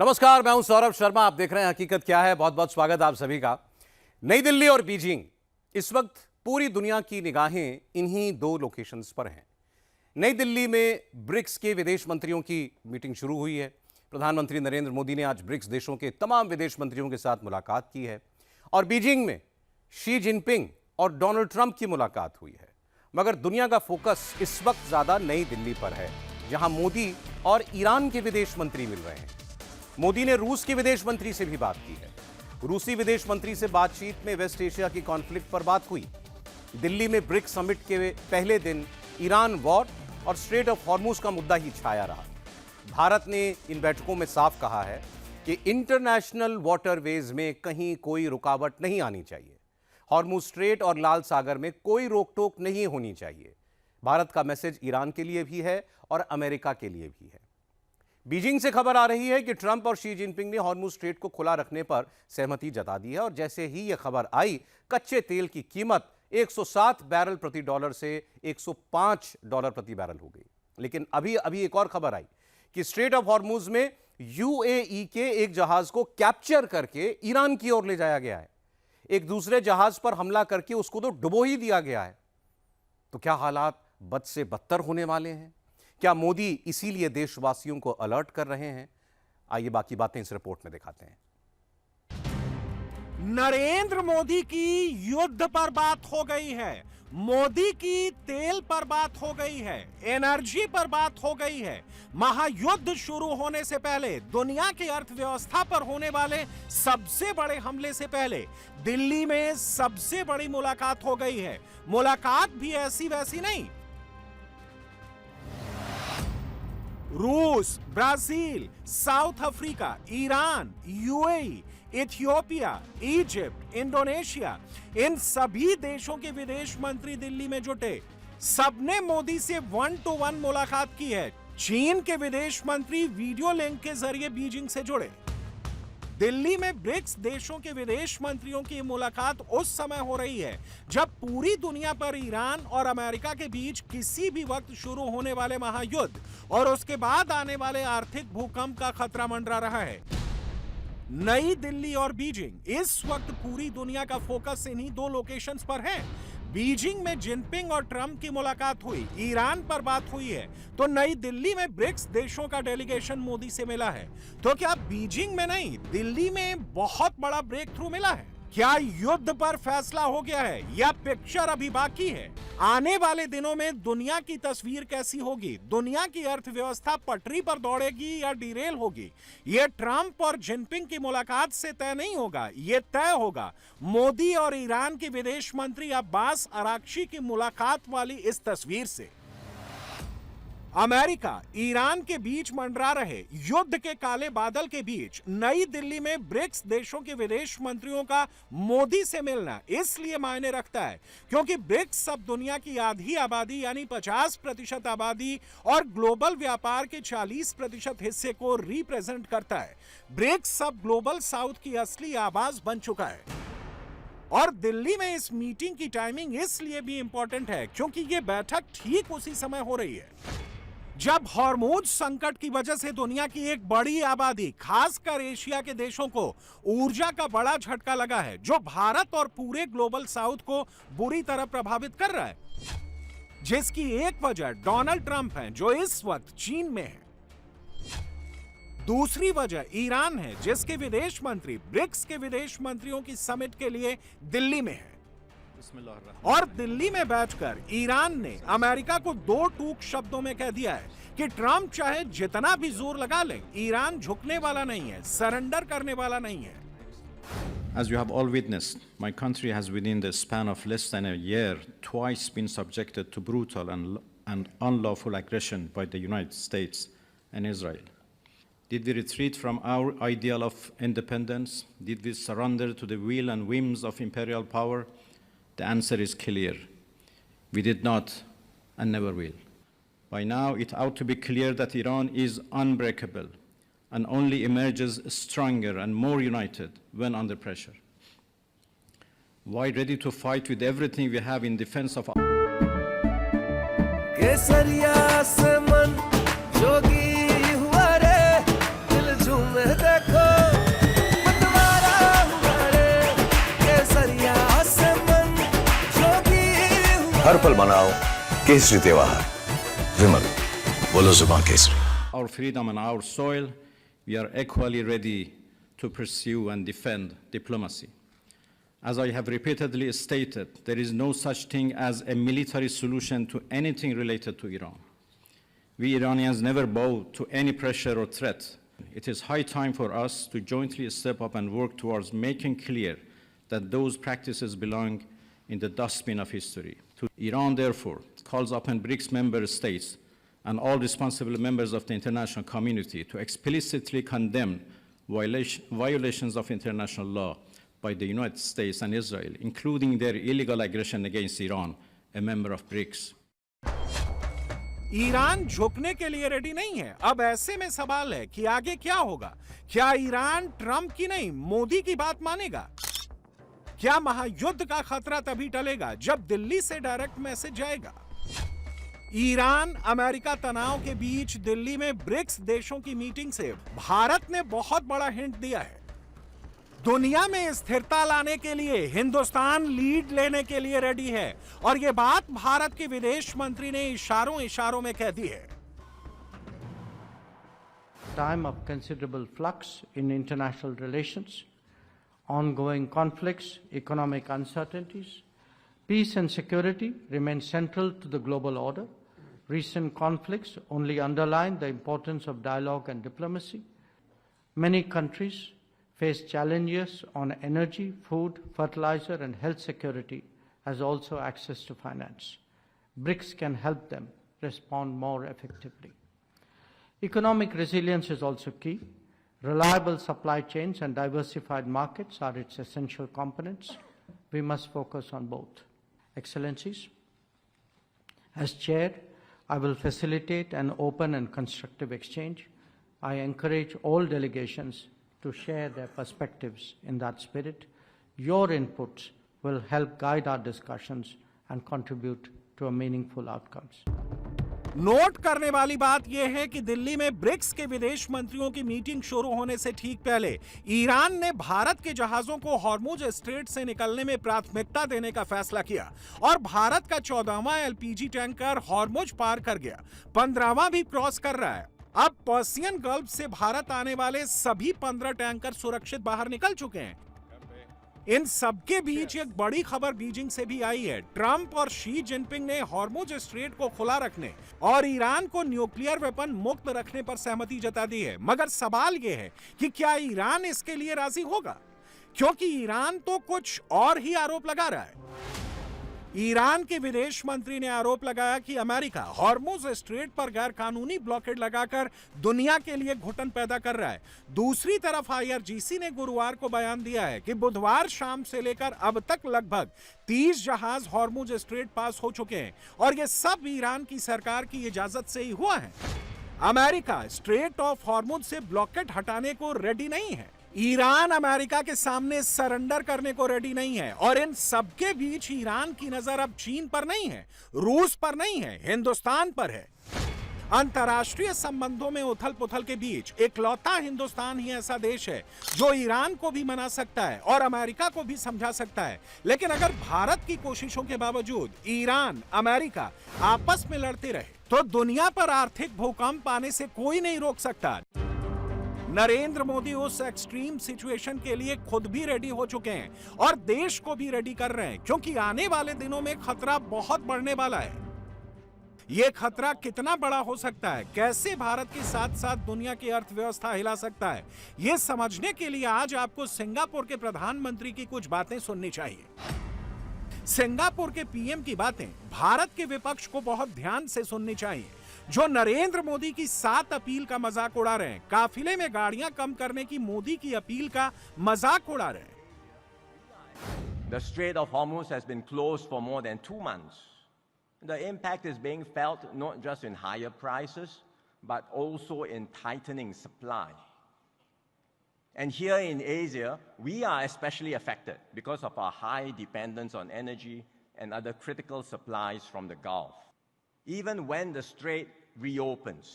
नमस्कार, मैं हूं सौरभ शर्मा। आप देख रहे हैं हकीकत क्या है। बहुत बहुत स्वागत आप सभी का। नई दिल्ली और बीजिंग, इस वक्त पूरी दुनिया की निगाहें इन्हीं दो लोकेशंस पर हैं। नई दिल्ली में ब्रिक्स के विदेश मंत्रियों की मीटिंग शुरू हुई है। प्रधानमंत्री नरेंद्र मोदी ने आज ब्रिक्स देशों के तमाम विदेश मंत्रियों के साथ मुलाकात की है और बीजिंग में शी जिनपिंग और डोनाल्ड ट्रंप की मुलाकात हुई है। मगर दुनिया का फोकस इस वक्त ज्यादा नई दिल्ली पर है, जहां मोदी और ईरान के विदेश मंत्री मिल रहे हैं। मोदी ने रूस के विदेश मंत्री से भी बात की है। रूसी विदेश मंत्री से बातचीत में वेस्ट एशिया की कॉन्फ्लिक्ट पर बात हुई। दिल्ली में ब्रिक्स समिट के पहले दिन ईरान वॉर और स्ट्रेट ऑफ हॉर्मुज का मुद्दा ही छाया रहा। भारत ने इन बैठकों में साफ कहा है कि इंटरनेशनल वाटरवेज में कहीं कोई रुकावट नहीं आनी चाहिए। हॉर्मुज स्ट्रेट और लाल सागर में कोई रोक टोक नहीं होनी चाहिए। भारत का मैसेज ईरान के लिए भी है और अमेरिका के लिए भी है। बीजिंग से खबर आ रही है कि ट्रंप और शी जिनपिंग ने हॉर्मुज स्ट्रेट को खुला रखने पर सहमति जता दी है और जैसे ही यह खबर आई, कच्चे तेल की कीमत 107 बैरल प्रति डॉलर से 105 डॉलर प्रति बैरल हो गई। लेकिन अभी एक और खबर आई कि स्ट्रेट ऑफ हॉर्मुज में यूएई के एक जहाज को कैप्चर करके ईरान की ओर ले जाया गया है। एक दूसरे जहाज पर हमला करके उसको तो डुबो ही दिया गया है। तो क्या हालात बद से बदतर होने वाले हैं? क्या मोदी इसीलिए देशवासियों को अलर्ट कर रहे हैं? आइए बाकी बातें इस रिपोर्ट में दिखाते हैं। नरेंद्र मोदी की युद्ध पर बात हो गई है, मोदी की तेल पर बात हो गई है, एनर्जी पर बात हो गई है। महायुद्ध शुरू होने से पहले, दुनिया की अर्थव्यवस्था पर होने वाले सबसे बड़े हमले से पहले दिल्ली में सबसे बड़ी मुलाकात हो गई है। मुलाकात भी ऐसी वैसी नहीं। रूस, Brazil, South Africa, Iran, UAE, Ethiopia, Egypt, Indonesia, इन सभी देशों के विदेश मंत्री दिल्ली में जुटे। सबने मोदी से 1-to-1 मुलाकात की है। चीन के विदेश मंत्री वीडियो लिंक के जरिए बीजिंग से जुड़े। दिल्ली में ब्रिक्स देशों के विदेश मंत्रियों की मुलाकात उस समय हो रही है जब पूरी दुनिया पर ईरान और अमेरिका के बीच किसी भी वक्त शुरू होने वाले महायुद्ध और उसके बाद आने वाले आर्थिक भूकंप का खतरा मंडरा रहा है। नई दिल्ली और बीजिंग, इस वक्त पूरी दुनिया का फोकस इन्हीं दो लोकेशंस पर है। बीजिंग में जिनपिंग और ट्रंप की मुलाकात हुई, ईरान पर बात हुई है, तो नई दिल्ली में ब्रिक्स देशों का डेलीगेशन मोदी से मिला है। तो क्या बीजिंग में नहीं, दिल्ली में बहुत बड़ा ब्रेक थ्रू मिला है? क्या युद्ध पर फैसला हो गया है या पिक्चर अभी बाकी है? आने वाले दिनों में दुनिया की तस्वीर कैसी होगी? दुनिया की अर्थव्यवस्था पटरी पर दौड़ेगी या डिरेल होगी? ये ट्रंप और जिनपिंग की मुलाकात से तय नहीं होगा, ये तय होगा मोदी और ईरान के विदेश मंत्री अब्बास अराक्ची की मुलाकात वाली इस तस्वीर से। अमेरिका, ईरान के बीच मंडरा रहे युद्ध के काले बादल के बीच नई दिल्ली में ब्रिक्स देशों के विदेश मंत्रियों का मोदी से मिलना इसलिए मायने रखता है क्योंकि ब्रिक्स अब दुनिया की आधी आबादी यानी 50% आबादी और ग्लोबल व्यापार के 40% हिस्से को रिप्रेजेंट करता है। ब्रिक्स अब ग्लोबल साउथ की असली आवाज बन चुका है। और दिल्ली में इस मीटिंग की टाइमिंग इसलिए भी इंपॉर्टेंट है क्योंकि यह बैठक ठीक उसी समय हो रही है जब हॉर्मुज संकट की वजह से दुनिया की एक बड़ी आबादी, खासकर एशिया के देशों को ऊर्जा का बड़ा झटका लगा है, जो भारत और पूरे ग्लोबल साउथ को बुरी तरह प्रभावित कर रहा है। जिसकी एक वजह डोनाल्ड ट्रंप है, जो इस वक्त चीन में है। दूसरी वजह ईरान है, जिसके विदेश मंत्री ब्रिक्स के विदेश मंत्रियों की समिट के लिए दिल्ली में है। और दिल्ली में बैठकर ईरान ने अमेरिका को दो टूक शब्दों में कह दिया है कि ट्रंप चाहे जितना भी जोर लगा ले, ईरान झुकने वाला नहीं है, सरेंडर करने वाला नहीं है। As you have all witnessed, my country has within the span of less than a year twice been subjected to brutal and unlawful aggression by the United States and Israel. Did we retreat from our ideal of independence? Did we surrender to the will and whims of imperial power? The answer is clear. We did not and never will. By now, it ought to be clear that Iran is unbreakable and only emerges stronger and more united when under pressure. Why ready to fight with everything we have in defense of our केसरिया से मन जोगी हुआ रे, दिल झूमे हर पल मनाओ केसरी त्योहार। विमल, बोलो जुबान Kesari. Our freedom and our soil, we are equally ready to pursue and defend diplomacy. As I have repeatedly stated, there is no such thing as a military solution to anything related to Iran. We Iranians never bow to any pressure or threat. It is high time for us to jointly step up and work towards making clear that those practices belong in the dustbin of history. Iran, therefore, calls upon BRICS member states and all responsible members of the international community to explicitly condemn violations of international law by the United States and Israel, including their illegal aggression against Iran, a member of BRICS. Iran झुकने के लिए ready नहीं है। अब ऐसे में सवाल है कि आगे क्या होगा? क्या ईरान ट्रंप की नहीं मोदी की बात मानेगा? क्या महायुद्ध का खतरा तभी टलेगा जब दिल्ली से डायरेक्ट मैसेज जाएगा? ईरान अमेरिका तनाव के बीच दिल्ली में ब्रिक्स देशों की मीटिंग से भारत ने बहुत बड़ा हिंट दिया है। दुनिया में स्थिरता लाने के लिए हिंदुस्तान लीड लेने के लिए रेडी है और यह बात भारत के विदेश मंत्री ने इशारों में कह दी है। Time of considerable flux in international relations, ongoing conflicts, economic uncertainties, peace and security remain central to the global order. Recent conflicts only underline the importance of dialogue and diplomacy. Many countries face challenges on energy, food, fertilizer, and health security, as also access to finance. BRICS can help them respond more effectively. Economic resilience is also key. Reliable supply chains and diversified markets are its essential components. We must focus on both. Excellencies, as Chair, I will facilitate an open and constructive exchange. I encourage all delegations to share their perspectives in that spirit. Your inputs will help guide our discussions and contribute to a meaningful outcomes. Note करने वाली बात यह है कि दिल्ली में BRICS के विदेश मंत्रियों की मीटिंग शुरू होने से ठीक पहले ईरान ने भारत के जहाजों को हॉर्मुज स्ट्रेट से निकलने में प्राथमिकता देने का फैसला किया और भारत का 14वां एलपीजी टैंकर हॉर्मुज पार कर गया, 15वां भी क्रॉस कर रहा है। अब पर्सियन गल्फ से भारत आने वाले सभी 15 टैंकर सुरक्षित बाहर निकल चुके हैं। इन सबके बीच एक बड़ी खबर बीजिंग से भी आई है। ट्रंप और शी जिनपिंग ने हॉर्मुज स्ट्रेट को खुला रखने और ईरान को न्यूक्लियर वेपन मुक्त रखने पर सहमति जता दी है। मगर सवाल यह है कि क्या ईरान इसके लिए राजी होगा, क्योंकि ईरान तो कुछ और ही आरोप लगा रहा है। ईरान के विदेश मंत्री ने आरोप लगाया कि अमेरिका हॉर्मुज स्ट्रेट पर गैर कानूनी ब्लॉकेड लगाकर दुनिया के लिए घुटन पैदा कर रहा है। दूसरी तरफ आईआरजीसी ने गुरुवार को बयान दिया है कि बुधवार शाम से लेकर अब तक लगभग 30 जहाज हॉर्मुज स्ट्रेट पास हो चुके हैं और ये सब ईरान की सरकार की इजाजत से ही हुआ है। अमेरिका स्ट्रेट ऑफ हॉर्मुज से ब्लॉकेड हटाने को रेडी नहीं है। ईरान अमेरिका के सामने सरेंडर करने को रेडी नहीं है और इन सबके बीच ईरान की नजर अब चीन पर नहीं है, रूस पर नहीं है, हिंदुस्तान पर है। अंतर्राष्ट्रीय संबंधों में उथल पुथल के बीच इकलौता हिंदुस्तान ही ऐसा देश है जो ईरान को भी मना सकता है और अमेरिका को भी समझा सकता है। लेकिन अगर भारत की कोशिशों के बावजूद ईरान अमेरिका आपस में लड़ते रहे तो दुनिया पर आर्थिक भूकंप आने से कोई नहीं रोक सकता। नरेंद्र मोदी उस एक्सट्रीम सिचुएशन के लिए खुद भी रेडी हो चुके हैं और देश को भी रेडी कर रहे हैं, क्योंकि आने वाले दिनों में खतरा बहुत बढ़ने वाला है। यह खतरा कितना बड़ा हो सकता है, कैसे भारत के साथ साथ दुनिया की अर्थव्यवस्था हिला सकता है, यह समझने के लिए आज आपको सिंगापुर के प्रधानमंत्री की कुछ बातें सुननी चाहिए। सिंगापुर के पीएम की बातें भारत के विपक्ष को बहुत ध्यान से सुननी चाहिए, जो नरेंद्र मोदी की 7 अपील का मजाक उड़ा रहे हैं। काफिले में गाड़ियां कम करने की मोदी की अपील का मजाक उड़ा रहे हैं। The Strait of Hormuz has been closed for more than 2 months. The impact is being felt not just in higher prices, but also in tightening supply. And here in Asia, we are especially affected because of our high dependence on energy and other critical supplies from the Gulf. Even when the strait reopens,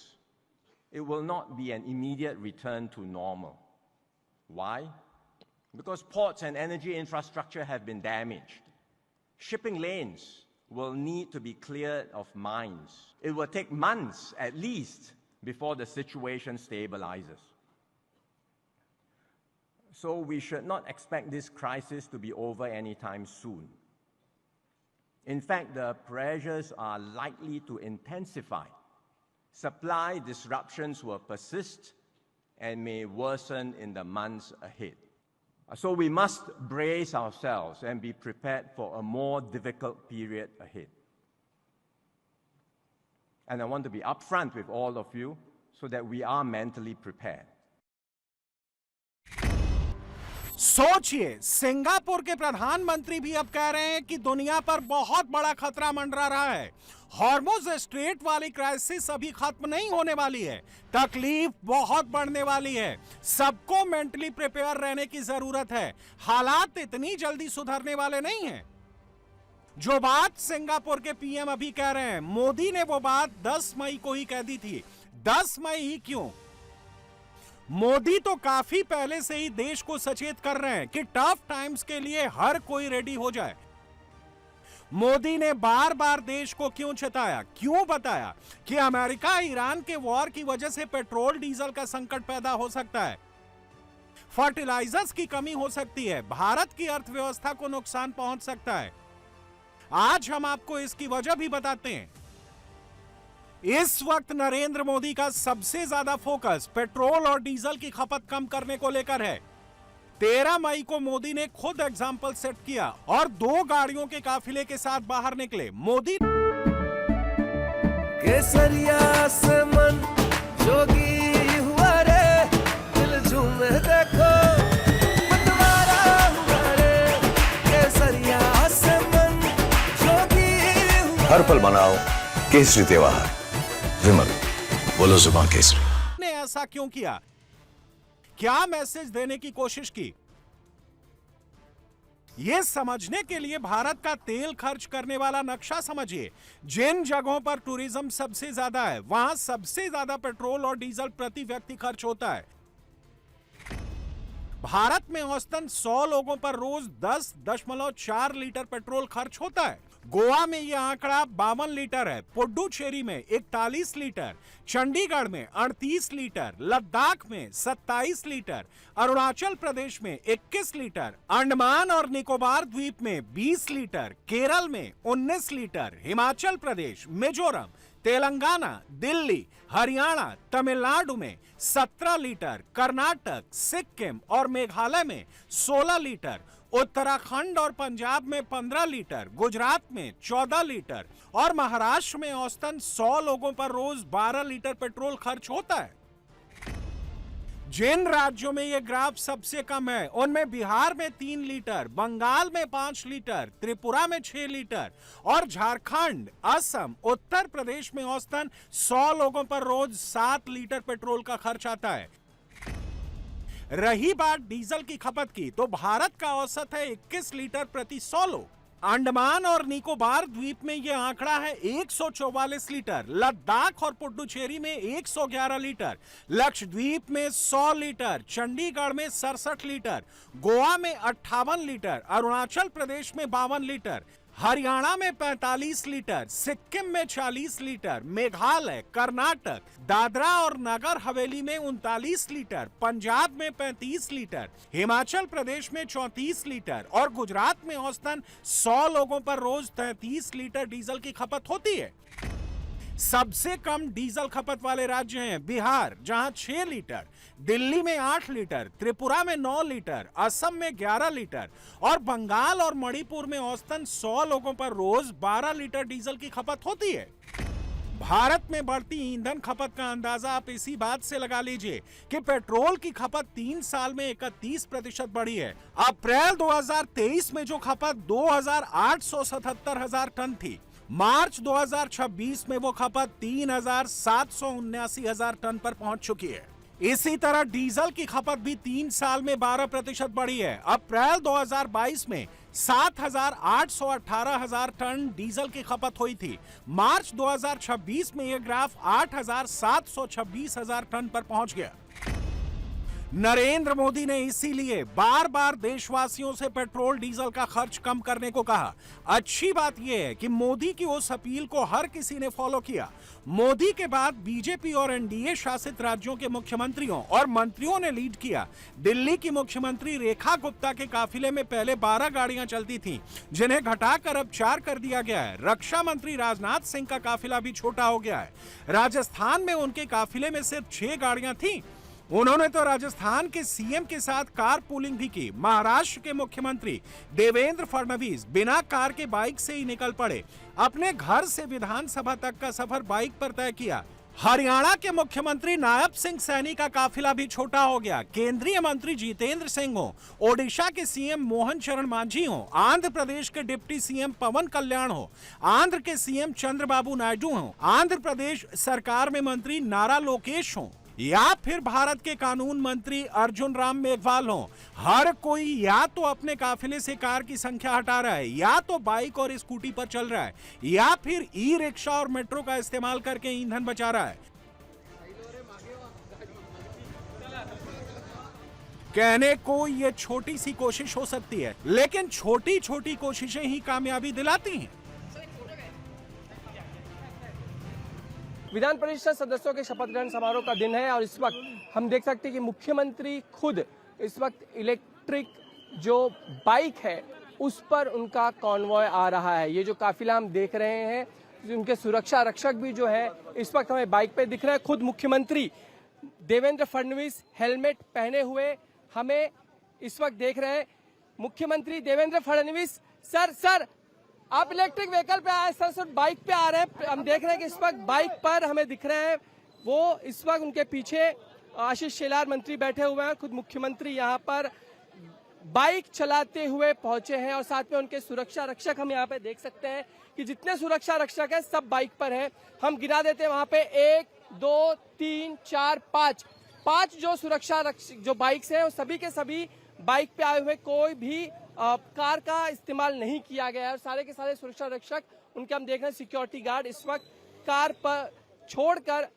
it will not be an immediate return to normal. Why? Because ports and energy infrastructure have been damaged. Shipping lanes will need to be cleared of mines. It will take months at least before the situation stabilizes. So we should not expect this crisis to be over anytime soon. In fact, the pressures are likely to intensify. Supply disruptions will persist and may worsen in the months ahead. So we must brace ourselves and be prepared for a more difficult period ahead. And I want to be upfront with all of you so that we are mentally prepared. सोचिए, Singapore के प्रधानमंत्री भी अब कह रहे हैं कि दुनिया पर बहुत बड़ा खतरा मंडरा रहा है। हॉर्मुज़ स्ट्रेट वाली क्राइसिस अभी खत्म नहीं होने वाली है, तकलीफ बहुत बढ़ने वाली है। सबको मेंटली प्रिपेयर रहने की जरूरत है। हालात इतनी जल्दी सुधरने वाले नहीं हैं। जो बात सिंगापुर के पीएम अभी कह रहे हैं, मोदी ने वो बात 10 मई को ही कह दी थी। 10 मई ही क्यों? मोदी तो काफी पहले से ही देश को सचेत कर रहे हैं कि टफ टाइम्स के लिए हर कोई रेडी हो जाए। मोदी ने बार बार देश को क्यों चेताया, क्यों बताया कि अमेरिका ईरान के वॉर की वजह से पेट्रोल डीजल का संकट पैदा हो सकता है, फर्टिलाइजर्स की कमी हो सकती है, भारत की अर्थव्यवस्था को नुकसान पहुंच सकता है। आज हम आपको इसकी वजह भी बताते हैं। इस वक्त नरेंद्र मोदी का सबसे ज्यादा फोकस पेट्रोल और डीजल की खपत कम करने को लेकर है। 13 मई को मोदी ने खुद एग्जाम्पल सेट किया और 2 गाड़ियों के काफिले के साथ बाहर निकले। मोदी केसरिया से मन जोगी हुआ रे, दिल झूमे देखो मतवारा हुआ रे, केसरिया से मन जोगी हुआ। हर पल मनाओ केसरी त्योहार। विमल, बोलो जुबान केसरी। ने ऐसा क्यों किया? क्या मैसेज देने की कोशिश की? यह समझने के लिए भारत का तेल खर्च करने वाला नक्शा समझिए। जिन जगहों पर टूरिज्म सबसे ज्यादा है, वहां सबसे ज्यादा पेट्रोल और डीजल प्रति व्यक्ति खर्च होता है। भारत में औसतन 100 लोगों पर रोज 10.4 लीटर पेट्रोल खर्च होता है। गोवा में यह आंकड़ा 52 लीटर है, पुडुचेरी में 41 लीटर, चंडीगढ़ में 38 लीटर, लद्दाख में 27 लीटर, अरुणाचल प्रदेश में 21 लीटर, अंडमान और निकोबार द्वीप में 20 लीटर, केरल में 19 लीटर, हिमाचल प्रदेश, मिजोरम, तेलंगाना, दिल्ली, हरियाणा, तमिलनाडु में 17 लीटर, कर्नाटक, सिक्किम और मेघालय में 16 लीटर, उत्तराखंड और पंजाब में 15 लीटर, गुजरात में 14 लीटर और महाराष्ट्र में औसतन 100 लोगों पर रोज 12 लीटर पेट्रोल खर्च होता है। जिन राज्यों में यह ग्राफ सबसे कम है, उनमें बिहार में 3 लीटर, बंगाल में 5 लीटर, त्रिपुरा में 6 लीटर और झारखंड, असम, उत्तर प्रदेश में औसतन 100 लोगों पर रोज 7 लीटर पेट्रोल का खर्च आता है। रही बात डीजल की खपत की, तो भारत का औसत है 21 लीटर प्रति 100 लोग। अंडमान और निकोबार द्वीप में यह आंकड़ा है 144 लीटर, लद्दाख और पुडुचेरी में 111 लीटर, लक्षद्वीप में 100 लीटर, चंडीगढ़ में 67 लीटर, गोवा में 58 लीटर, अरुणाचल प्रदेश में 52 लीटर, हरियाणा में 45 लीटर, सिक्किम में 40 लीटर, मेघालय, कर्नाटक, दादरा और नगर हवेली में 39 लीटर, पंजाब में 35 लीटर, हिमाचल प्रदेश में 34 लीटर और गुजरात में औसतन 100 लोगों पर रोज 33 लीटर डीजल की खपत होती है। सबसे कम डीजल खपत वाले राज्य हैं बिहार, जहां 6 लीटर, दिल्ली में 8 लीटर, त्रिपुरा में 9 लीटर, असम में 11 लीटर और बंगाल और मणिपुर में औसतन 100 लोगों पर रोज 12 लीटर डीजल की खपत होती है। भारत में बढ़ती ईंधन खपत का अंदाजा आप इसी बात से लगा लीजिए कि पेट्रोल की खपत 3 साल में 31% बढ़ी है। अप्रैल 2023 में जो खपत 2,877,000 टन थी, मार्च 2026 में वो खपत 3,779,000 टन पर पहुंच चुकी है। इसी तरह डीजल की खपत भी 3 साल में 12% बढ़ी है। अप्रैल 2022 में 7,818,000 टन डीजल की खपत हुई थी। मार्च 2026 में यह ग्राफ 8,726,000 टन पर पहुंच गया। नरेंद्र मोदी ने इसीलिए बार बार देशवासियों से पेट्रोल डीजल का खर्च कम करने को कहा। अच्छी बात यह है कि मोदी की उस अपील को हर किसी ने फॉलो किया। मोदी के बाद बीजेपी और एनडीए शासित राज्यों के मुख्यमंत्रियों और मंत्रियों ने लीड किया। दिल्ली की मुख्यमंत्री रेखा गुप्ता के काफिले में पहले 12 गाड़ियां चलती थीं, जिन्हें घटाकर अब 4 कर दिया गया है। रक्षा मंत्री राजनाथ सिंह का काफिला भी छोटा हो गया है। राजस्थान में उनके काफिले में सिर्फ 6 गाड़ियां थीं। उन्होंने तो राजस्थान के सीएम के साथ कार पूलिंग भी की। महाराष्ट्र के मुख्यमंत्री देवेंद्र फडणवीस बिना कार के बाइक से ही निकल पड़े। अपने घर से विधानसभा तक का सफर बाइक पर तय किया। हरियाणा के मुख्यमंत्री नायब सिंह सैनी का काफिला भी छोटा हो गया। केंद्रीय मंत्री जितेंद्र सिंह हो, ओडिशा के सीएम मोहन चरण मांझी हो, आंध्र प्रदेश के डिप्टी सीएम पवन कल्याण हो, आंध्र के सीएम चंद्रबाबू नायडू हो, आंध्र प्रदेश सरकार में मंत्री नारा लोकेश हो, या फिर भारत के कानून मंत्री अर्जुन राम मेघवाल हो, हर कोई या तो अपने काफिले से कार की संख्या हटा रहा है, या तो बाइक और स्कूटी पर चल रहा है, या फिर ई रिक्शा और मेट्रो का इस्तेमाल करके ईंधन बचा रहा है। कहने को ये छोटी सी कोशिश हो सकती है, लेकिन छोटी छोटी कोशिशें ही कामयाबी दिलाती हैं। विधान परिषद सदस्यों के शपथ ग्रहण समारोह का दिन है और इस वक्त हम देख सकते हैं कि मुख्यमंत्री खुद इस वक्त इलेक्ट्रिक जो बाइक है उस पर उनका कॉन्वॉय आ रहा है। ये जो काफिला हम देख रहे हैं, उनके सुरक्षा रक्षक भी जो है इस वक्त हमें बाइक पे दिख रहे हैं। खुद मुख्यमंत्री देवेंद्र फडणवीस हेलमेट पहने हुए हमें इस वक्त देख रहे हैं। मुख्यमंत्री देवेंद्र फडणवीस, सर आप इलेक्ट्रिक व्हीकल पे आए, सर बाइक पे आ रहे हैं। हम देख रहे हैं कि इस वक्त बाइक पर हमें दिख रहे हैं, वो इस वक्त उनके पीछे आशीष शेलार मंत्री बैठे हुए हैं। खुद मुख्यमंत्री यहाँ पर बाइक चलाते हुए पहुंचे हैं और साथ में उनके सुरक्षा रक्षक हम यहाँ पे देख सकते हैं कि जितने सुरक्षा रक्षक हैं सब बाइक पर हैं। हम गिना देते हैं वहां पे 1, 2, 3, 4, 5 जो सुरक्षा रक्षक जो बाइक्स हैं वो सभी के सभी बाइक पे आए हुए, कोई भी कार का इस्तेमाल नहीं किया गया है और सारे के सारे सुरक्षा रक्षक उनके हम देख रहे हैं सिक्योरिटी गार्ड इस वक्त कार पर छोड़कर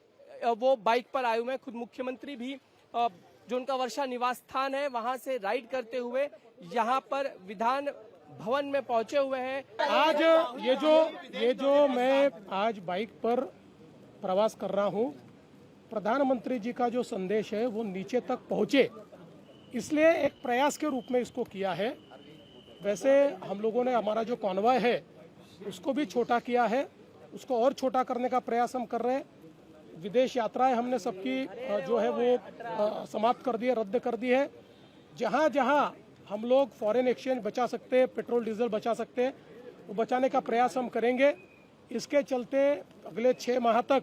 वो बाइक पर आए हुए हैं। खुद मुख्यमंत्री भी जो उनका वर्षा निवास स्थान है वहां से राइड करते हुए यहाँ पर विधान भवन में पहुंचे हुए हैं। आज ये जो मैं आज बाइक पर प्रवास कर रहा हूँ, प्रधानमंत्री जी का जो संदेश है वो नीचे तक पहुँचे, इसलिए एक प्रयास के रूप में इसको किया है। वैसे हम लोगों ने हमारा जो कॉन्वॉय है उसको भी छोटा किया है, उसको और छोटा करने का प्रयास हम कर रहे हैं। विदेश यात्राएं हमने सबकी जो है वो समाप्त कर दी है, रद्द कर दी है। जहां जहां हम लोग फॉरेन एक्सचेंज बचा सकते हैं, पेट्रोल डीजल बचा सकते हैं, वो बचाने का प्रयास हम करेंगे। इसके चलते अगले 6 माह तक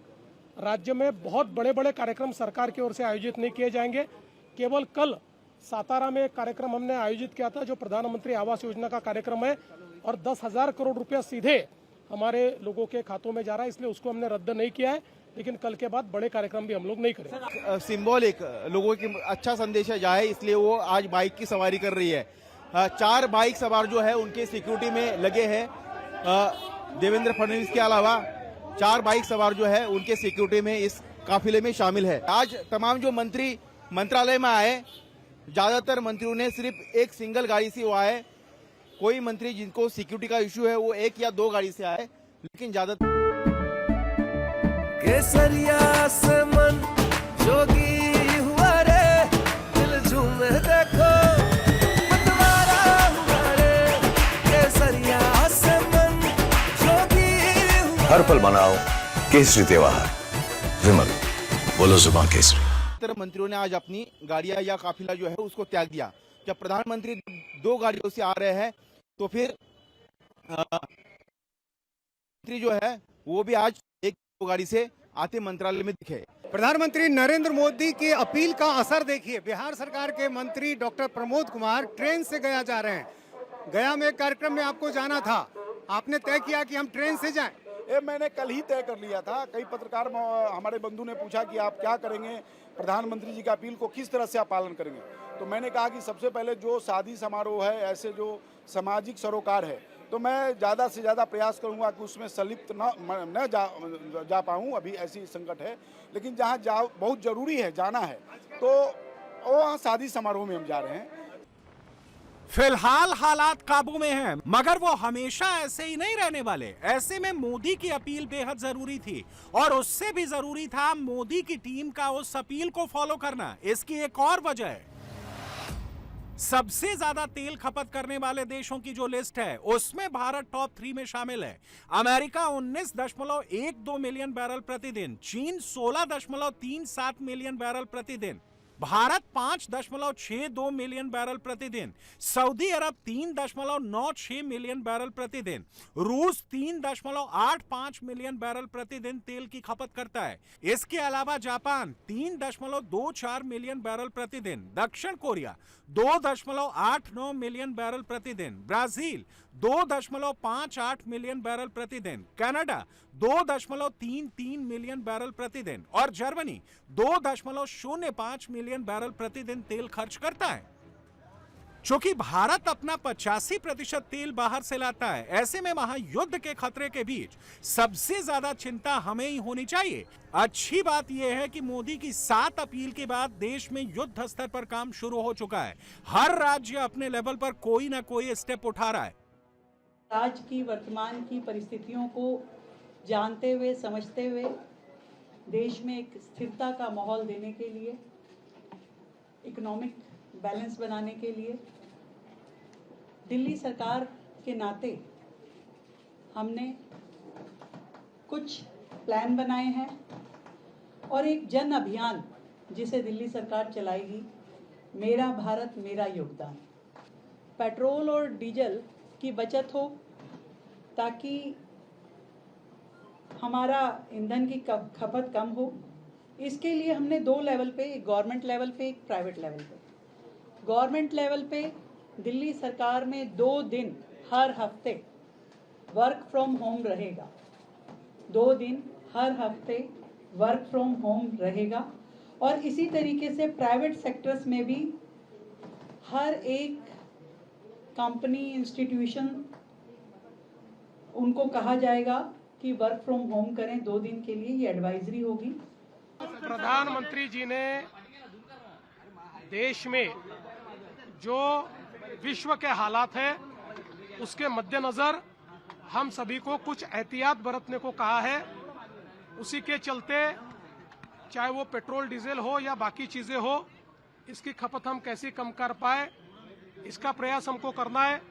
राज्य में बहुत बड़े बड़े कार्यक्रम सरकार की ओर से आयोजित नहीं किए जाएंगे। केवल कल सातारा में एक कार्यक्रम हमने आयोजित किया था जो प्रधानमंत्री आवास योजना का कार्यक्रम है और 10,000 करोड़ रुपया सीधे हमारे लोगों के खातों में जा रहा है, इसलिए उसको हमने रद्द नहीं किया है। लेकिन कल के बाद बड़े कार्यक्रम भी हम लोग नहीं करेंगे। सिंबॉलिक लोगों की अच्छा संदेश जाए, इसलिए वो आज बाइक की सवारी कर रही है। 4 बाइक सवार जो है उनके सिक्योरिटी में लगे हैं। देवेंद्र फडणवीस के अलावा 4 बाइक सवार जो है उनके सिक्योरिटी में इस काफिले में शामिल है। आज तमाम जो मंत्री मंत्रालय में आए, ज्यादातर मंत्रियों ने सिर्फ एक सिंगल गाड़ी से वो आए। कोई मंत्री जिनको सिक्योरिटी का इश्यू है वो 1 या 2 गाड़ी से आए, लेकिन ज्यादातर केसरिया से मन जोगी हुआ रे, दिल झूमे देखो मतवारा हुआ रे। केसरिया से मन जोगी हुआ। हर पल मनाओ केसरी त्योहार, विमल बोलो जुबान केसरी। मंत्रियों ने आज अपनी गाड़ियां या काफिला जो है उसको त्याग दिया। जब प्रधानमंत्री 2 गाड़ियों से आ रहे हैं तो फिर मंत्री जो है वो भी आज 1-2 गाड़ी से आते मंत्रालय में दिखे। प्रधानमंत्री नरेंद्र मोदी की अपील का असर देखिए। बिहार सरकार के मंत्री डॉक्टर प्रमोद कुमार ट्रेन से गया जा रहे हैं। गया में कार्यक्रम में आपको जाना था, आपने तय किया कि हम ट्रेन से जाएं। ये मैंने कल ही तय कर लिया था। कई पत्रकार हमारे बंधु ने पूछा कि आप क्या करेंगे, प्रधानमंत्री जी की अपील को किस तरह से आप पालन करेंगे। तो मैंने कहा कि सबसे पहले जो शादी समारोह है, ऐसे जो सामाजिक सरोकार है, तो मैं ज़्यादा से ज़्यादा प्रयास करूंगा कि उसमें संलिप्त न जा पाऊँ। अभी ऐसी संकट है, लेकिन जहाँ बहुत ज़रूरी है जाना है तो वहाँ शादी समारोह में हम जा रहे हैं। फिलहाल हालात काबू में हैं, मगर वो हमेशा ऐसे ही नहीं रहने वाले। ऐसे में मोदी की अपील बेहद जरूरी थी और उससे भी जरूरी था मोदी की टीम का उस अपील को फॉलो करना। इसकी एक और वजह है, सबसे ज्यादा तेल खपत करने वाले देशों की जो लिस्ट है उसमें भारत टॉप 3 में शामिल है। अमेरिका 19.12 मिलियन बैरल प्रतिदिन, चीन 16.37 मिलियन बैरल प्रतिदिन, भारत 5.62 मिलियन बैरल प्रतिदिन, सऊदी अरब 3.96 मिलियन बैरल प्रतिदिन, रूस 3.85 मिलियन बैरल प्रतिदिन तेल की खपत करता है। इसके अलावा जापान 3.24 मिलियन बैरल प्रतिदिन, दक्षिण कोरिया 2.89 मिलियन बैरल प्रतिदिन, ब्राजील 2.58 मिलियन बैरल प्रतिदिन, कनाडा 2.33 मिलियन बैरल प्रतिदिन और जर्मनी 2.05 मिलियन बैरल प्रतिदिन तेल खर्च करता है। चूंकि भारत अपना 85% तेल बाहर से लाता है, ऐसे में महायुद्ध के खतरे के बीच सबसे ज्यादा चिंता हमें ही होनी चाहिए। अच्छी बात यह है कि मोदी की 7 अपील के बाद देश में युद्ध स्तर पर काम शुरू हो चुका है। हर राज्य अपने लेवल पर कोई ना कोई स्टेप उठा रहा है। राज्य की वर्तमान की परिस्थितियों को जानते हुए, समझते हुए देश में एक स्थिरता का माहौल देने के लिए, इकोनॉमिक बैलेंस बनाने के लिए दिल्ली सरकार के नाते हमने कुछ प्लान बनाए हैं और एक जन अभियान जिसे दिल्ली सरकार चलाएगी, मेरा भारत मेरा योगदान। पेट्रोल और डीजल की बचत हो ताकि हमारा ईंधन की खपत कम हो। इसके लिए हमने 2 लेवल पे, एक गवर्नमेंट लेवल पे, एक प्राइवेट लेवल पे। गवर्नमेंट लेवल पे दिल्ली सरकार में 2 दिन हर हफ्ते वर्क फ्रॉम होम रहेगा। 2 दिन हर हफ्ते वर्क फ्रॉम होम रहेगा और इसी तरीके से प्राइवेट सेक्टर्स में भी हर एक कंपनी, इंस्टीट्यूशन, उनको कहा जाएगा कि वर्क फ्रॉम होम करें 2 दिन के लिए। ये एडवाइजरी होगी। प्रधानमंत्री जी ने देश में जो विश्व के हालात हैं उसके मद्देनजर हम सभी को कुछ एहतियात बरतने को कहा है। उसी के चलते चाहे वो पेट्रोल डीजल हो या बाकी चीजें हो, इसकी खपत हम कैसे कम कर पाए, इसका प्रयास हमको करना है।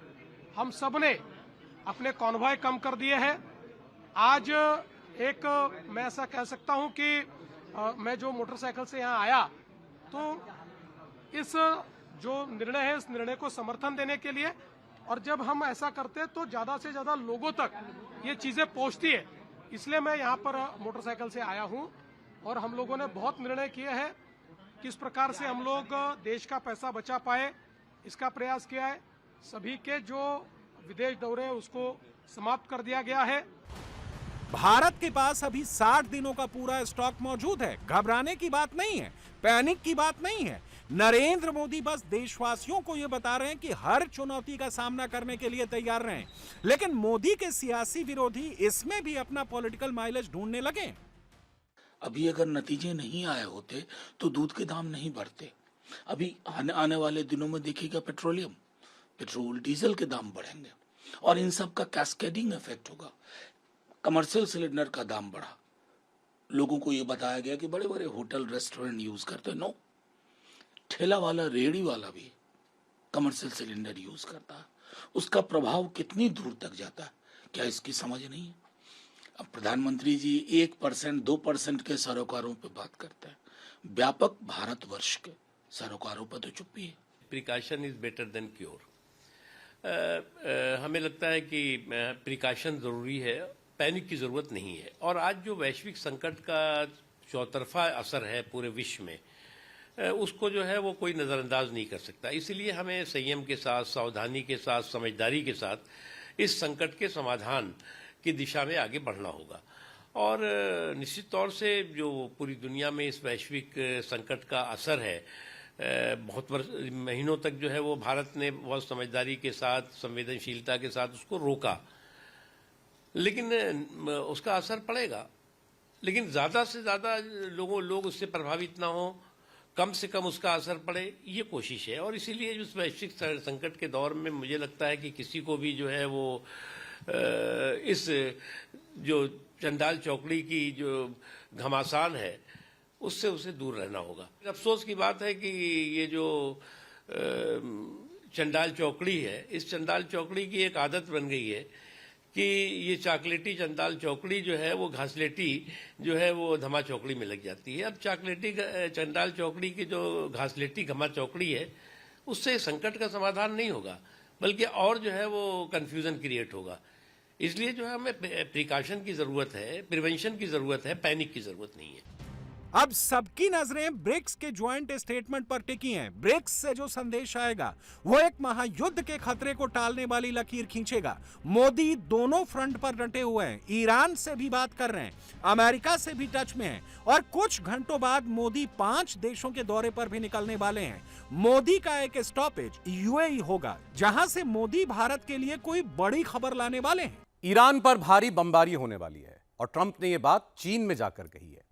हम सब ने अपने कॉन्वॉय कम कर दिए हैं। आज एक मैं ऐसा कह सकता हूं कि मैं जो मोटरसाइकिल से यहाँ आया तो इस जो निर्णय है, इस निर्णय को समर्थन देने के लिए, और जब हम ऐसा करते हैं तो ज्यादा से ज्यादा लोगों तक ये चीजें पहुंचती है, इसलिए मैं यहाँ पर मोटरसाइकिल से आया हूँ। और हम लोगों ने बहुत निर्णय किए हैं किस प्रकार से हम लोग देश का पैसा बचा पाए, इसका प्रयास किया है। सभी के जो विदेश दौरे हैं उसको समाप्त कर दिया गया है। भारत के पास अभी 60 दिनों का पूरा स्टॉक मौजूद है। घबराने की बात नहीं है, पैनिक की बात नहीं है। नरेंद्र मोदी बस देशवासियों को यह बता रहे हैं कि हर चुनौती का सामना करने के लिए तैयार रहें। लेकिन मोदी के सियासी विरोधी इसमें भी अपना पॉलिटिकल माइलेज ढूंढने लगे। अभी अगर नतीजे नहीं आए होते तो दूध के दाम नहीं बढ़ते। अभी आने वाले दिनों में देखिएगा पेट्रोल डीजल के दाम बढ़ेंगे और इन सब का कैस्केडिंग इफेक्ट होगा। कमर्शियल सिलेंडर का दाम बढ़ा, लोगों को ये बताया गया कि बड़े बड़े होटल रेस्टोरेंट यूज करते, नो, ठेला वाला, रेहड़ी वाला भी कमर्शियल सिलेंडर यूज करता है। उसका प्रभाव कितनी दूर तक जाता है, क्या इसकी समझ नहीं है। अब प्रधानमंत्री जी 1%, 2% के सरोकारों पे बात करते हैं, व्यापक भारतवर्ष के सरोकारों पर तो चुप्पी है। Precaution is better than cure. हमें लगता है कि प्रिकॉशन जरूरी है, पैनिक की जरूरत नहीं है। और आज जो वैश्विक संकट का चौतरफा असर है पूरे विश्व में, उसको जो है वो कोई नज़रअंदाज नहीं कर सकता। इसलिए हमें संयम के साथ, सावधानी के साथ, समझदारी के साथ इस संकट के समाधान की दिशा में आगे बढ़ना होगा। और निश्चित तौर से जो पूरी दुनिया में इस वैश्विक संकट का असर है, बहुत महीनों तक जो है वो भारत ने बहुत समझदारी के साथ, संवेदनशीलता के साथ उसको रोका, लेकिन उसका असर पड़ेगा। लेकिन ज़्यादा से ज़्यादा लोग उससे प्रभावित ना हो कम से कम उसका असर पड़े, ये कोशिश है। और इसीलिए उस वैश्विक संकट के दौर में मुझे लगता है कि किसी को भी जो है वो इस जो चंडाल चौकड़ी की जो घमासान है उससे उसे दूर रहना होगा। अफसोस की बात है कि ये जो चंडाल चौकड़ी है, इस चंडाल चौकड़ी की एक आदत बन गई है कि ये चॉकलेटी चंडाल चौकड़ी जो है वो घासलेटी जो है वो धमा चौकड़ी में लग जाती है। अब चॉकलेटी चंडाल चौकड़ी की जो घासलेटी धमा चौकड़ी है उससे संकट का समाधान नहीं होगा, बल्कि और जो है वो कंफ्यूजन क्रिएट होगा। इसलिए जो है हमें प्रिकॉशन की जरूरत है, प्रिवेंशन की जरूरत है, पैनिक की जरूरत नहीं है। अब सबकी नजरें ब्रिक्स के ज्वाइंट स्टेटमेंट पर टिकी हैं। ब्रिक्स से जो संदेश आएगा वो एक महायुद्ध के खतरे को टालने वाली लकीर खींचेगा। मोदी दोनों फ्रंट पर डटे हुए हैं, ईरान से भी बात कर रहे हैं, अमेरिका से भी टच में हैं और कुछ घंटों बाद मोदी 5 देशों के दौरे पर भी निकलने वाले हैं। मोदी का एक स्टॉपेज यूएई होगा, जहां से मोदी भारत के लिए कोई बड़ी खबर लाने वाले हैं। ईरान पर भारी बमबारी होने वाली है और ट्रंप ने यह बात चीन में जाकर कही है।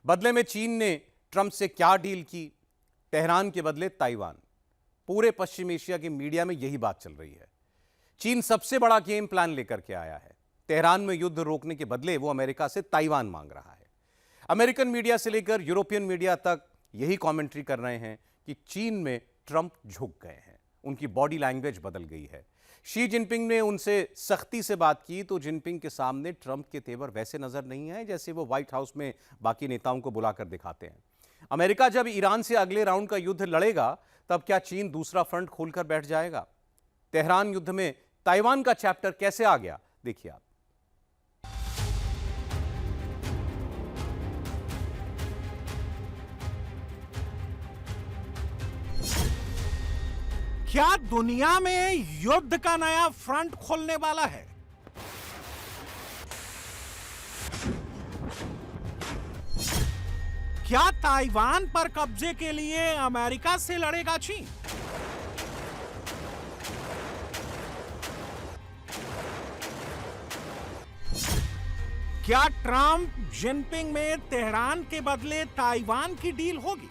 बदले में चीन ने ट्रंप से क्या डील की? तेहरान के बदले ताइवान। पूरे पश्चिम एशिया की मीडिया में यही बात चल रही है। चीन सबसे बड़ा गेम प्लान लेकर के आया है। तेहरान में युद्ध रोकने के बदले वो अमेरिका से ताइवान मांग रहा है। अमेरिकन मीडिया से लेकर यूरोपियन मीडिया तक यही कमेंट्री कर रहे हैं कि चीन में ट्रंप झुक गए हैं, उनकी बॉडी लैंग्वेज बदल गई है। शी जिनपिंग ने उनसे सख्ती से बात की तो जिनपिंग के सामने ट्रंप के तेवर वैसे नजर नहीं आए जैसे वो व्हाइट हाउस में बाकी नेताओं को बुलाकर दिखाते हैं। अमेरिका जब ईरान से अगले राउंड का युद्ध लड़ेगा तब क्या चीन दूसरा फ्रंट खोलकर बैठ जाएगा? तेहरान युद्ध में ताइवान का चैप्टर कैसे आ गया, देखिए आप। क्या दुनिया में युद्ध का नया फ्रंट खोलने वाला है? क्या ताइवान पर कब्जे के लिए अमेरिका से लड़ेगा चीन? क्या ट्रंप जिनपिंग में तेहरान के बदले ताइवान की डील होगी?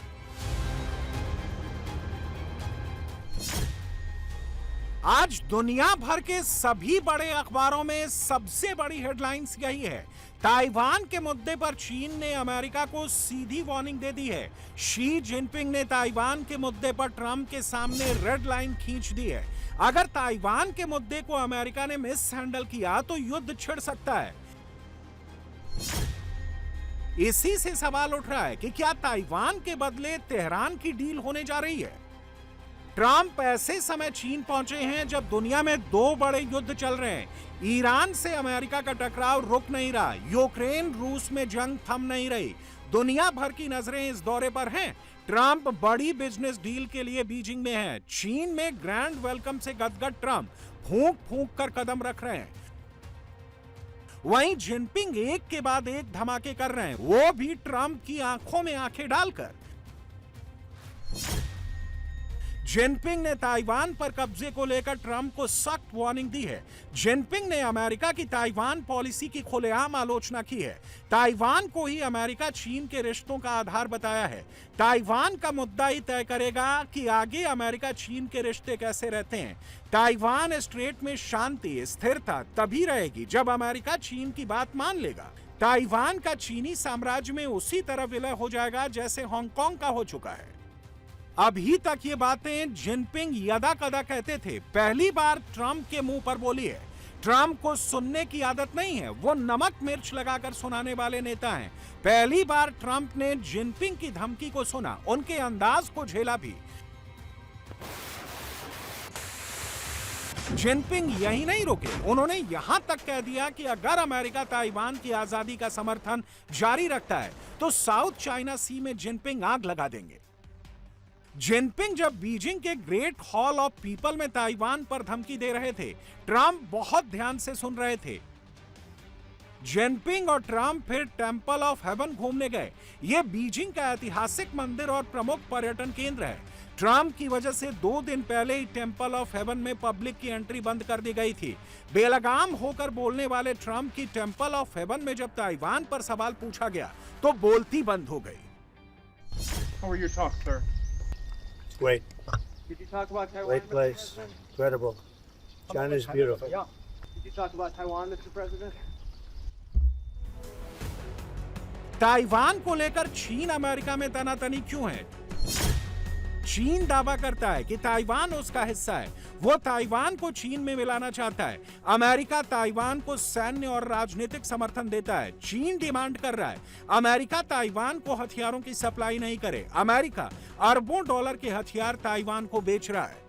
आज दुनिया भर के सभी बड़े अखबारों में सबसे बड़ी हेडलाइंस यही है। ताइवान के मुद्दे पर चीन ने अमेरिका को सीधी वार्निंग दे दी है। शी जिनपिंग ने ताइवान के मुद्दे पर ट्रंप के सामने रेड लाइन खींच दी है। अगर ताइवान के मुद्दे को अमेरिका ने मिस हैंडल किया तो युद्ध छिड़ सकता है। इसी से सवाल उठ रहा है कि क्या ताइवान के बदले तेहरान की डील होने जा रही है? ट्रंप ऐसे समय चीन पहुंचे हैं जब दुनिया में 2 बड़े युद्ध चल रहे हैं। ईरान से अमेरिका का टकराव रुक नहीं रहा, यूक्रेन रूस में जंग थम नहीं रही। दुनिया भर की नजरें इस दौरे पर हैं। ट्रंप बड़ी बिजनेस डील के लिए बीजिंग में हैं। चीन में ग्रैंड वेलकम से गदगद ट्रंप फूंक फूंक कर कदम रख रहे हैं। वहीं जिनपिंग एक के बाद एक धमाके कर रहे हैं, वो भी ट्रंप की आंखों में आंखें डालकर। जिनपिंग ने ताइवान पर कब्जे को लेकर ट्रंप को सख्त वार्निंग दी है। जिनपिंग ने अमेरिका की ताइवान पॉलिसी की खुलेआम आलोचना की है। ताइवान को ही अमेरिका चीन के रिश्तों का आधार बताया है। ताइवान का मुद्दा ही तय करेगा कि आगे अमेरिका चीन के रिश्ते कैसे रहते हैं। ताइवान स्ट्रेट में शांति स्थिरता तभी रहेगी जब अमेरिका चीन की बात मान लेगा। ताइवान का चीनी साम्राज्य में उसी तरह विलय हो जाएगा जैसे हांगकांग का हो चुका है। अभी तक ये बातें जिनपिंग यदा कदा कहते थे, पहली बार ट्रंप के मुंह पर बोली है। ट्रंप को सुनने की आदत नहीं है, वो नमक मिर्च लगाकर सुनाने वाले नेता हैं। पहली बार ट्रंप ने जिनपिंग की धमकी को सुना, उनके अंदाज को झेला भी। जिनपिंग यही नहीं रुके, उन्होंने यहां तक कह दिया कि अगर अमेरिका ताइवान की आजादी का समर्थन जारी रखता है तो साउथ चाइना सी में जिनपिंग आग लगा देंगे। जिनपिंग जब बीजिंग के ग्रेट हॉल ऑफ पीपल में ताइवान पर धमकी दे रहे थे, ट्रंप बहुत ध्यान से सुन रहे थे। जिनपिंग और ट्रंप फिर टेंपल ऑफ हेवन घूमने गए। यह बीजिंग का ऐतिहासिक मंदिर और प्रमुख पर्यटन केंद्र है। ट्रंप की वजह से 2 दिन पहले ही टेंपल ऑफ हेवन में पब्लिक की एंट्री बंद कर दी गई थी। बेलगाम होकर बोलने वाले ट्रंप की टेंपल ऑफ हेवन में जब ताइवान पर सवाल पूछा गया तो बोलती बंद हो गई। How were your talk, sir? Great. Did you talk about Taiwan? Great place. Incredible. China is beautiful. Did you talk about Taiwan, Mr. President? Taiwan को लेकर चीन अमेरिका में तनातनी क्यों है? चीन दावा करता है कि ताइवान उसका हिस्सा है। वो ताइवान को चीन में मिलाना चाहता है। अमेरिका ताइवान को सैन्य और राजनीतिक समर्थन देता है। चीन डिमांड कर रहा है अमेरिका ताइवान को हथियारों की सप्लाई नहीं करे। अमेरिका अरबों डॉलर के हथियार ताइवान को बेच रहा है।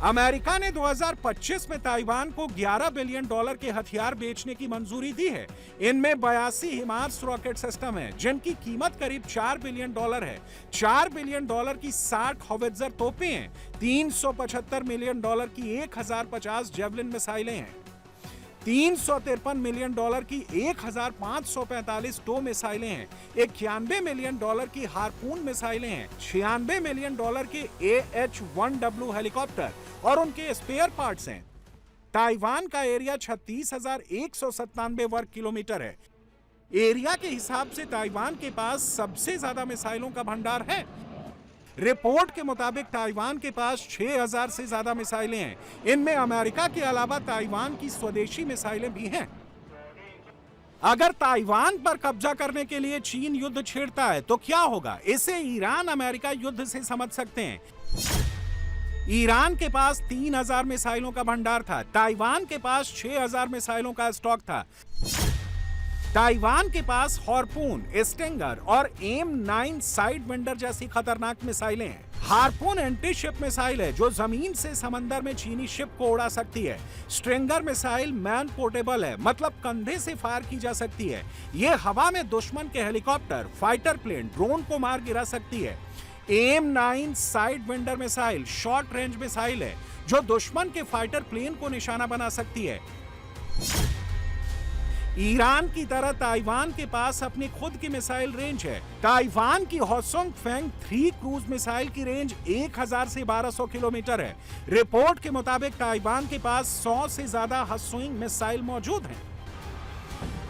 अमेरिका ने 2025 में ताइवान को $11 बिलियन के हथियार बेचने की मंजूरी दी है। इनमें 82 हिमार्स रॉकेट सिस्टम है, जिनकी कीमत करीब $4 बिलियन है। $4 बिलियन की 60 हॉवित्जर तोपें हैं। $375 मिलियन की 1050 जेवलिन मिसाइलें हैं। $353 मिलियन की 1545 टो मिसाइलें हैं। $91 मिलियन की हार्पून मिसाइलें हैं। $96 मिलियन के AH-1W हेलीकॉप्टर और उनके स्पेयर पार्ट्स हैं। ताइवान का एरिया 36,197 वर्ग किलोमीटर है। एरिया के हिसाब से ताइवान के पास सबसे ज्यादा मिसाइलों का भंडार है। रिपोर्ट के मुताबिक ताइवान के पास 6,000 से ज्यादा मिसाइलें हैं। इनमें अमेरिका के अलावा ताइवान की स्वदेशी मिसाइलें भी हैं। अगर ताइवान पर कब्जा करने के लिए चीन युद्ध छेड़ता है तो क्या होगा? इसे ईरान अमेरिका युद्ध से समझ सकते हैं। ईरान के पास 3,000 मिसाइलों का भंडार था। ताइवान के पास 6,000 मिसाइलों का स्टॉक था। ताइवान के पास हार्पून, स्टिंगर और एम-9 साइड विंडर जैसी खतरनाक मिसाइलें हैं। हार्पून एंटी शिप मिसाइल है जो जमीन से समंदर में चीनी शिप को उड़ा सकती है। स्ट्रिंगर मिसाइल मैन पोर्टेबल है, मतलब कंधे से फायर की जा सकती है। ये हवा में दुश्मन के हेलीकॉप्टर, फाइटर प्लेन, ड्रोन को मार गिरा सकती है। एम-9 sidewinder missile short range missile है जो दुश्मन के फाइटर प्लेन को निशाना बना सकती है। ईरान की तरह ताइवान के पास अपनी खुद की मिसाइल रेंज है। ताइवान की होसोंग फेंग 3 क्रूज मिसाइल की रेंज 1000 से 1200 किलोमीटर है। रिपोर्ट के मुताबिक ताइवान के पास 100 से ज्यादा हसोइंग मिसाइल मौजूद हैं।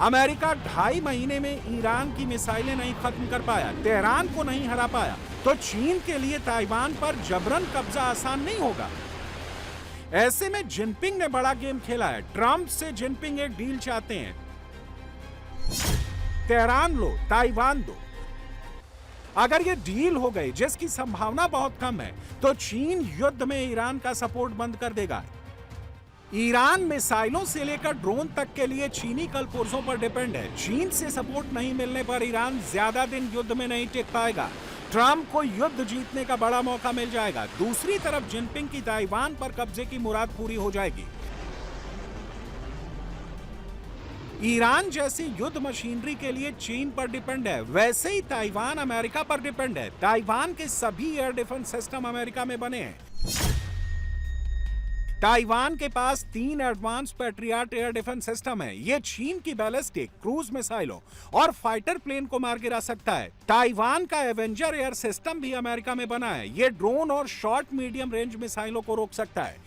अमेरिका 2.5 महीने में ईरान की मिसाइलें नहीं खत्म कर पाया, तेहरान को नहीं हरा पाया, तो चीन के लिए ताइवान पर जबरन कब्जा आसान नहीं होगा। ऐसे में जिनपिंग ने बड़ा गेम खेला है। ट्रंप से जिनपिंग एक डील चाहते हैं, तेहरान लो, ताइवान दो। अगर ये डील हो गई, जिसकी संभावना बहुत कम है, तो चीन युद्ध में ईरान का सपोर्ट बंद कर देगा। ईरान मिसाइलों से लेकर ड्रोन तक के लिए चीनी कलपुर्जों पर डिपेंड है। चीन से सपोर्ट नहीं मिलने पर ईरान ज्यादा दिन युद्ध में नहीं टिक पाएगा। ट्रंप को युद्ध जीतने का बड़ा मौका मिल जाएगा। दूसरी तरफ जिनपिंग की ताइवान पर कब्जे की मुराद पूरी हो जाएगी। ईरान जैसी युद्ध मशीनरी के लिए चीन पर डिपेंड है, वैसे ही ताइवान अमेरिका पर डिपेंड है। ताइवान के सभी एयर डिफेंस सिस्टम अमेरिका में बने हैं। ताइवान के पास 3 advance patriot air defence system है। ये चीन की बैलिस्टिक, क्रूज मिसाइलों और फाइटर प्लेन को मार गिरा सकता है। ताइवान का एवेंजर एयर सिस्टम भी अमेरिका में बना है। ये ड्रोन और शॉर्ट मीडियम रेंज मिसाइलों को रोक सकता है।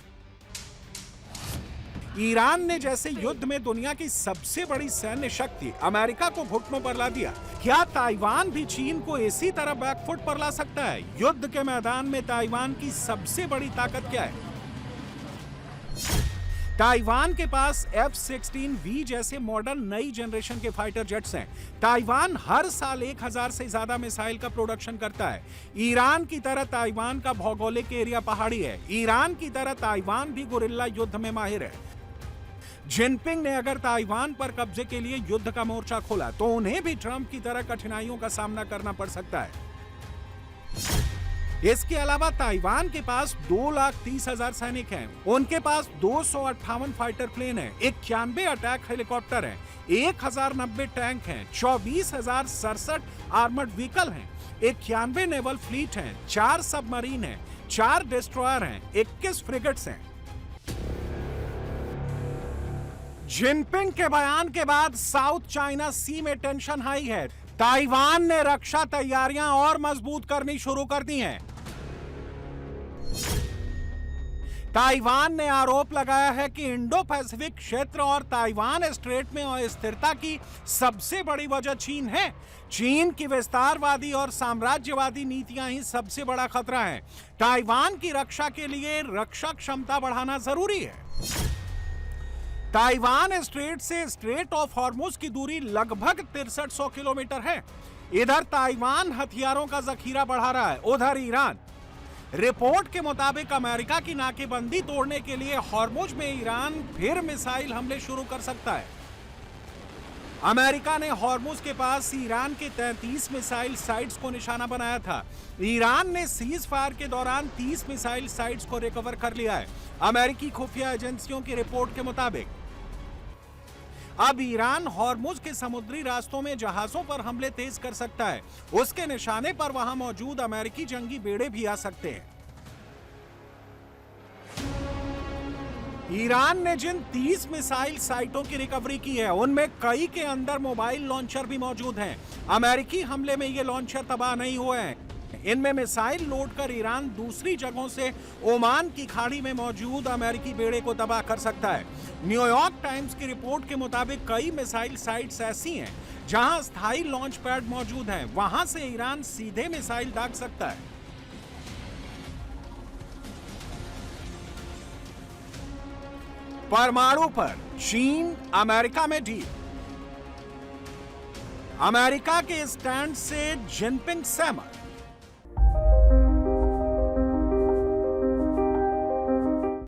ईरान ने जैसे युद्ध में दुनिया की सबसे बड़ी सैन्य शक्ति अमेरिका को घुटनों पर ला दिया, क्या ताइवान भी चीन को इसी तरह बैकफुट पर ला सकता है? युद्ध के मैदान में ताइवान की सबसे बड़ी ताकत क्या है? ताइवान के पास F-16V जैसे मॉडर्न नई जनरेशन के फाइटर जेट्स हैं। ताइवान हर साल 1000 से ज्यादा मिसाइल का प्रोडक्शन करता है। ईरान की तरह ताइवान का भौगोलिक एरिया पहाड़ी है। ईरान की तरह ताइवान भी गुरिल्ला युद्ध में माहिर है। जिनपिंग ने अगर ताइवान पर कब्जे के लिए युद्ध का मोर्चा खोला तो उन्हें भी ट्रंप की तरह कठिनाइयों का सामना करना पड़ सकता है। इसके अलावा ताइवान के पास 2,30,000 सैनिक हैं। उनके पास 258 फाइटर प्लेन हैं, 91 अटैक हेलीकॉप्टर हैं, 1090 टैंक हैं, 24,067 आर्मर्ड व्हीकल हैं, 91 नेवल फ्लीट हैं, 4 सबमरीन हैं, 4 डिस्ट्रॉयर हैं, 21 फ्रिगेट्स हैं। जिनपिंग के बयान के बाद साउथ चाइना सी में टेंशन हाई है। ताइवान ने रक्षा तैयारियां और मजबूत करनी शुरू कर दी हैं। ताइवान ने आरोप लगाया है कि इंडो पैसिफिक क्षेत्र और ताइवान स्ट्रेट में अस्थिरता की सबसे बड़ी वजह चीन है। चीन की विस्तारवादी और साम्राज्यवादी नीतियां ही सबसे बड़ा खतरा है। ताइवान की रक्षा के लिए रक्षा क्षमता बढ़ाना जरूरी है। ताइवान स्ट्रेट से स्ट्रेट ऑफ हॉर्मुज की दूरी लगभग 6300 किलोमीटर है। इधर ताइवान हथियारों का जखीरा बढ़ा रहा है, उधर ईरान। रिपोर्ट के मुताबिक अमेरिका की नाकेबंदी तोड़ने के लिए हॉर्मुज में ईरान फिर मिसाइल हमले शुरू कर सकता है। अमेरिका ने हॉर्मुज के पास ईरान के 33 मिसाइल साइट्स को निशाना बनाया था। ईरान ने सीज फायर के दौरान 30 मिसाइल साइट्स को रिकवर कर लिया है। अमेरिकी खुफिया एजेंसियों की रिपोर्ट के मुताबिक अब ईरान हॉर्मुज के समुद्री रास्तों में जहाजों पर हमले तेज कर सकता है। उसके निशाने पर वहां मौजूद अमेरिकी जंगी बेड़े भी आ सकते हैं। ईरान ने जिन 30 मिसाइल साइटों की रिकवरी की है, उनमें कई के अंदर मोबाइल लॉन्चर भी मौजूद हैं। अमेरिकी हमले में ये लॉन्चर तबाह नहीं हुए हैं। इनमें मिसाइल लोड कर ईरान दूसरी जगहों से ओमान की खाड़ी में मौजूद अमेरिकी बेड़े को तबाह कर सकता है। न्यूयॉर्क टाइम्स की रिपोर्ट के मुताबिक कई मिसाइल साइट्स ऐसी हैं जहां स्थायी लॉन्च पैड मौजूद हैं। वहां से ईरान सीधे मिसाइल दाग सकता है। परमाणु पर चीन अमेरिका में डील। अमेरिका के स्टैंड से जिनपिंग सहमत।